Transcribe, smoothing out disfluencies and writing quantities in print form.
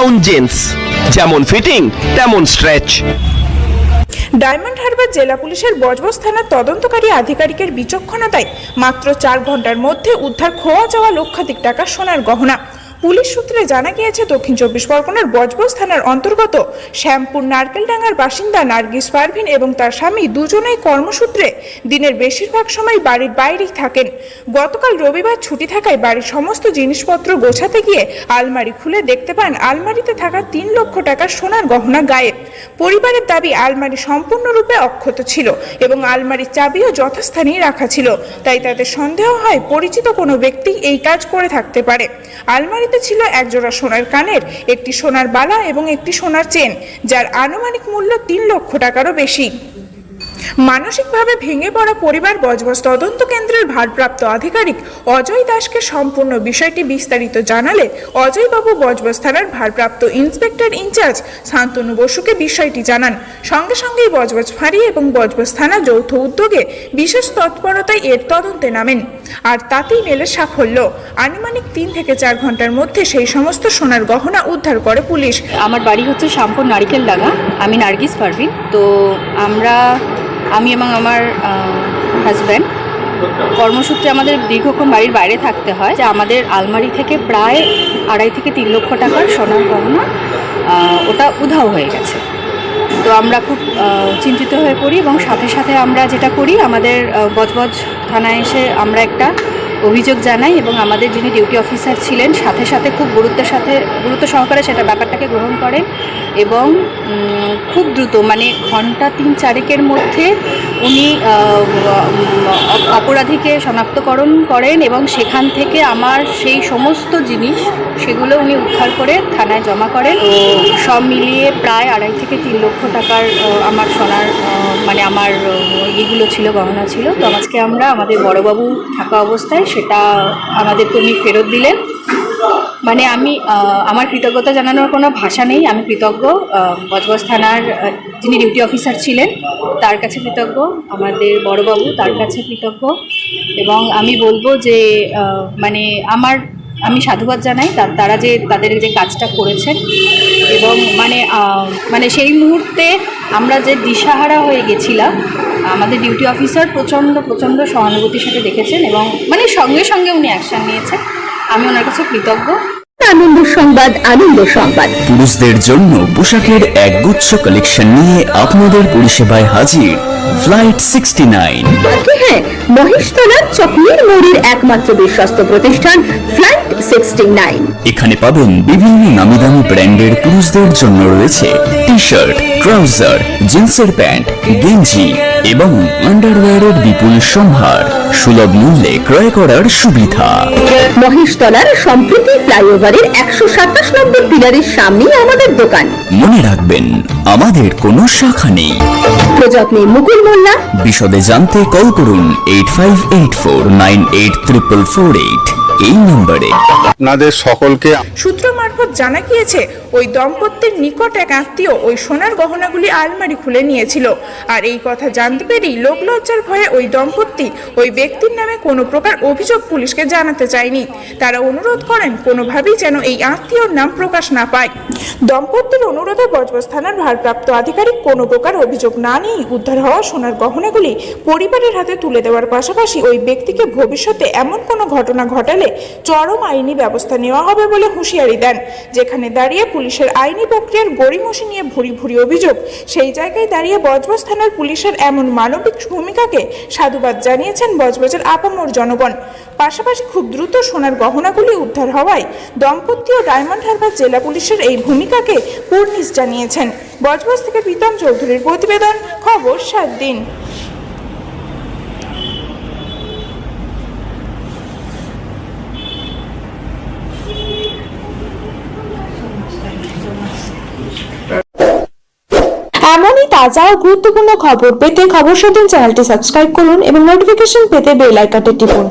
Brown jeans, যেমন fitting তেমন stretch. Diamond Harbour জেলা পুলিশের বজবজ থানার তদন্তকারী আধিকারিকের বিচক্ষণতায় মাত্র 4 ঘন্টার মধ্যে উদ্ধার খোয়া যাওয়া লক্ষাধিক টাকা সোনার গহনা। পুলিশ সূত্রে জানা গিয়েছে, দক্ষিণ 24 পরগনার বজবজ থানার অন্তর্গত শ্যামপুর নারকেলডাঙ্গার বাসিন্দা নার্গিস পারভিন এবং তার স্বামী দুজনেই কর্মসূত্রে দিনের বেশিরভাগ সময় বাড়ির বাইরেই থাকেন। গতকাল রবিবার ছুটি থাকায় বাড়ির সমস্ত জিনিসপত্র গোছাতে গিয়ে আলমারি খুলে দেখতে পান আলমারিতে থাকা 3 লক্ষ টাকার সোনার গহনা গায়েব। পরিবারের দাবি, আলমারি সম্পূর্ণরূপে অক্ষত ছিল এবং আলমারির চাবিও যথাস্থানেই রাখা ছিল, তাই তাদের সন্দেহ হয় পরিচিত কোনো ব্যক্তি এই কাজ করে থাকতে পারে। আলমারি ছিল একজোড়া সোনার কানের, একটি সোনার বালা এবং একটি সোনার চেন, যার আনুমানিক মূল্য 3 লক্ষ টাকারও বেশি। মানসিকভাবে ভেঙে পড়া পরিবার বজবজ তদন্ত কেন্দ্রের ভারপ্রাপ্ত আধিকারিক অজয় দাসকে সম্পূর্ণ বিষয়টি বিস্তারিত জানালে অজয়বাবু বজবজ থানার ভারপ্রাপ্ত ইন্সপেক্টর ইনচার্জ শান্তনু বসুকে বিষয়টি জানান। সঙ্গে সঙ্গেই বজবজ ফাঁড়ি এবং বজবজ থানা যৌথ উদ্যোগে বিশেষ তৎপরতায় এর তদন্তে নামেন, আর তাতেই মেলে সাফল্য। আনুমানিক 3 থেকে 4 ঘন্টার মধ্যে সেই সমস্ত সোনার গহনা উদ্ধার করে পুলিশ। আমার বাড়ি হচ্ছে শ্যামপুর নারকেলডাঙ্গা, আমি নার্গিস পারভিন। তো আমি এবং আমার হাজব্যান্ড কর্মসূত্রে আমাদের দীর্ঘক্ষণ বাড়ির বাইরে থাকতে হয়, যে আমাদের আলমারি থেকে প্রায় 2.5 থেকে 3 লক্ষ টাকার সোনার গহনা ওটা উধাও হয়ে গেছে। তো আমরা খুব চিন্তিত হয়ে পড়ি এবং সাথে সাথে আমরা যেটা করি, আমাদের বজবজ থানায় এসে আমরা একটা অভিযোগ জানাই এবং আমাদের যিনি ডিউটি অফিসার ছিলেন সাথে সাথে খুব গুরুত্ব সহকারে সেটা ব্যাপারটাকে গ্রহণ করেন এবং খুব দ্রুত, মানে ঘন্টা 3-4 মধ্যে উনি অপরাধীকে শনাক্তকরণ করেন এবং সেখান থেকে আমার সেই সমস্ত জিনিস সেগুলো উনি উদ্ধার করে থানায় জমা করেন। তো সব মিলিয়ে প্রায় 2.5 থেকে 3 লক্ষ টাকার আমার সোনার আমার এগুলো ছিল, গহনা ছিল। তো আজকে আমরা আমাদের বড়বাবু থাকা অবস্থায় সেটা আমাদেরকে উনি ফেরত দিলেন। আমি আমার কৃতজ্ঞতা জানানোর কোনো ভাষা নেই। আমি কৃতজ্ঞ বজবজ থানার যিনি ডিউটি অফিসার ছিলেন তার কাছে কৃতজ্ঞ, আমাদের বড়বাবু তার কাছে কৃতজ্ঞ, এবং আমি বলবো যে আমি সাধুবাদ জানাই তারা যে তাদের যে কাজটা করেছেন। এবং সেই মুহূর্তে আমরা যে দিশাহারা হয়ে গেছিলাম, আমাদের ডিউটি অফিসার প্রচণ্ড সহানুভূতির সাথে দেখেছেন এবং সঙ্গে সঙ্গে উনি অ্যাকশন নিয়েছেন। আমি ওনার কাছে কৃতজ্ঞ। আনন্দ সংবাদ পুরুষদের জন্য পোশাকের একগুচ্ছ কালেকশন নিয়ে আপনাদের পরিষেবায় হাজির ফ্লাইট 69। হ্যাঁ, মহেশতলার চকমির মোড়ের একমাত্র বিশ্বস্ত প্রতিষ্ঠান ফ্লাইট 69। এখানে পাবেন বিভিন্ন নামি দামি ব্র্যান্ডের পুরুষদের জন্য রয়েছে টি শার্ট, ট্রাউজার, জিন্সের প্যান্ট, গেঞ্জি এবং আন্ডারওয়্যারের বিপুল সম্ভার, সুলভ মূল্যে ক্রয় করার সুবিধা। মহেশতলার সম্প্রতি ফ্লাইওভারের 127 নম্বর পিলারের সামনেই আমাদের দোকান। মনে রাখবেন, আমাদের কোনো শাখা নেই। প্রযত্নে মুকুল মোল্লা। বিশদে জানতে কল করুন 8584984448 এই নম্বরে। আপনাদের সকলকে সূত্র মারফত জানা গিয়েছে, ওই দম্পতির নিকট এক আত্মীয় ওই সোনার গহনাগুলি আলমারি খুলে নিয়েছিল, আর এই কথা জানতে পেরেই লোকলজ্জার ভয়ে ওই দম্পতি ওই ব্যক্তির নামে কোনো প্রকার অভিযোগ পুলিশকে জানাতে চায়নি। তারা অনুরোধ করেন কোনোভাবেই যেন এই আত্মীয়র নাম প্রকাশ না পায়। দম্পতির অনুরোধে বজবজ থানার ভারপ্রাপ্ত আধিকারিক কোনো প্রকার অভিযোগ না নিয়েই উদ্ধার হওয়া সোনার গহনাগুলি পরিবারের হাতে তুলে দেওয়ার পাশাপাশি ওই ব্যক্তিকে ভবিষ্যতে এমন কোনো ঘটনা ঘটালে চরম আইনি ব্যবস্থা নেওয়া হবে বলে হুঁশিয়ারি দেন। যেখানে দাঁড়িয়ে পুলিশের আইনি প্রক্রিয়ার গড়িমসি নিয়ে ভুরি অভিযোগ, সেই জায়গায় দাঁড়িয়ে বজবজ থানার পুলিশের এমন মানবিক ভূমিকাকে সাধুবাদ জানিয়েছেন বজবজের আপামর জনগণ। পাশাপাশি খুব দ্রুত সোনার গহনাগুলি উদ্ধার হওয়ায় দম্পতি ও ডায়মন্ড হারবার জেলা পুলিশের এই ভূমিকাকে কুর্নিশ জানিয়েছেন। বজবজ থেকে প্রীতম চৌধুরীর প্রতিবেদন, খবর 7 দিন। এমনই তাজা ও গুরুত্বপূর্ণ খবর পেতে খবর 7 দিন চ্যানেলটি সাবস্ক্রাইব করুন এবং নোটিফিকেশন পেতে বেল আইকনটি টিপুন।